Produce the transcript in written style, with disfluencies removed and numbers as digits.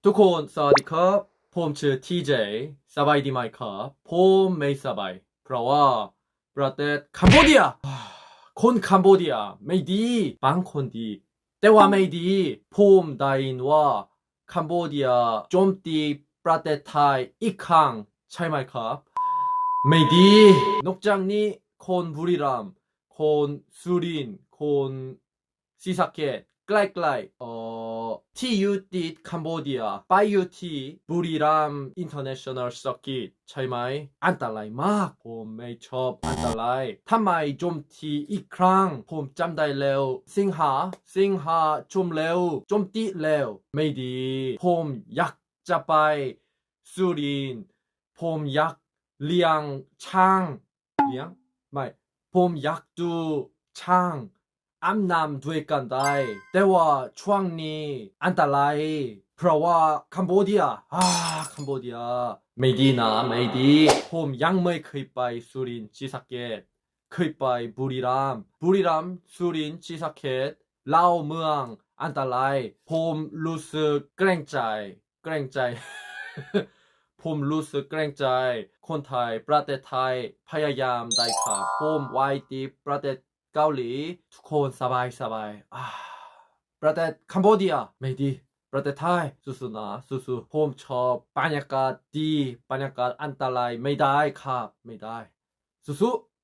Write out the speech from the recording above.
ทุกคนสวัสดีครับผมชื่อทีเจสบายดีไหมครับผมไม่สบายเพราะว่าประเทศคัมโบเดียคนคัมโบเดียไม่ดีบางคนดีแต่ว่าไม่ดีผมได้ยินว่าคัมโบเดียโจมตีประเทศไทยอีกครั้งใช่ไหมครับไม่ดีนอกจากนี้คนบุรีรัมย์คนสุรินทร์คนศรีสะเกษใกล้ๆที่อยู่ติดคัมโบเดียไปอยู่ที่บุรีรัมย์ International Circuit ใช่ไหมอันตรายมากผมไม่ชอบอันตรายทำไมโจมตีอีกครั้งผมจำได้แล้วสิงหาโจมแล้วโจมตีแล้วไม่ดีผมอยากจะไปสุรินทร์ผมอยากเลี้ยงช้างเลี้ยงไม่ผมอยากดูช้างอาบน้ำด้วยกันได้แต่ว่าช่วงนี้อันตรายเพราะว่าคัมโบเดียคัมโบเดียไม่ดีนะไม่ดีผมยังไม่เคยไปสุรินทร์ศรีสะเกษเคยไปบุรีรัมย์สุรินทร์ศรีสะเกษเล่าเมืองอันตรายผมรู้สึกเกรงใจ ผมรู้สึกเกรงใจคนไทยประเทศไทยพยายามได้ครับผมไว้ที่ประเทศเกาหลีทุกคนสบายประเทศคัมโบเดียไม่ดีประเทศไทยสู้ๆนะสู้ๆผมชอบบรรยากาศดีบรรยากาศอันตรายไม่ได้ครับไม่ได้สู้ๆ